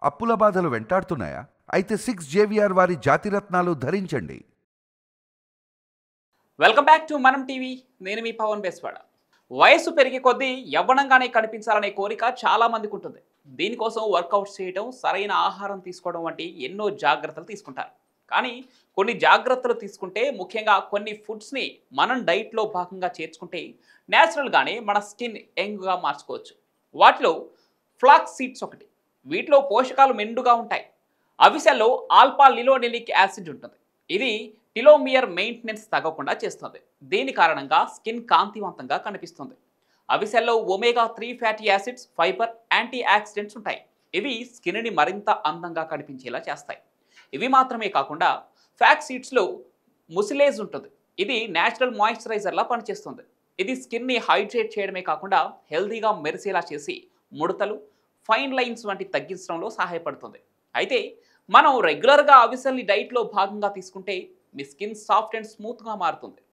అప్పుల బాధలు వెంటాడుతున్నాయా? అయితే 6 JVR వారి జాతిరత్నాలు ధరించండి. వెల్కమ్ బ్యాక్ టు మనం టీవీ. నేను మీ పవన్ బేస్వాడ. వయసు పెరిగే కొద్దీ యవ్వనంగానే కనిపించాలనే కోరిక చాలా మందికి ఉంటుంది. దీనికోసం వర్కౌట్స్ చేయడం, సరైన ఆహారం తీసుకోవడం వంటి ఎన్నో జాగ్రత్తలు తీసుకుంటారు. కానీ కొన్ని జాగ్రత్తలు తీసుకుంటే, ముఖ్యంగా కొన్ని ఫుడ్స్ని మనం డైట్లో భాగంగా చేర్చుకుంటే న్యాచురల్గానే మన స్కిన్ యంగ్గా మార్చుకోవచ్చు. వాటిలో ఫ్లాక్స్ సీడ్స్ ఒకటి. వీటిలో పోషకాలు మెండుగా ఉంటాయి. అవిసెల్లో ఆల్ఫా లినోలెనిక్ యాసిడ్ ఉంటుంది. ఇది టిలోమియర్ మెయింటెనెన్స్ తగ్గకుండా చేస్తుంది. దీని కారణంగా స్కిన్ కాంతివంతంగా కనిపిస్తుంది. అవిసెల్లో omega 3 fatty acids, fibre, antioxidants ఉంటాయి. ఇవి స్కిన్ని మరింత అందంగా కనిపించేలా చేస్తాయి. ఇవి మాత్రమే కాకుండా ఫ్లాక్స్ సీడ్స్లో ముసిలేజ్ ఉంటుంది. ఇది నేచురల్ మాయిశ్చరైజర్లా పనిచేస్తుంది. ఇది స్కిన్ని హైడ్రేట్ చేయడమే కాకుండా హెల్తీగా మెరిసేలా చేసి ముడతలు, ఫైన్ లైన్స్ వంటి తగ్గించడంలో సహాయపడుతుంది. అయితే మనం రెగ్యులర్గా అవిసెల్ని డైట్లో భాగంగా తీసుకుంటే మీ స్కిన్ సాఫ్ట్ అండ్ స్మూత్గా మారుతుంది.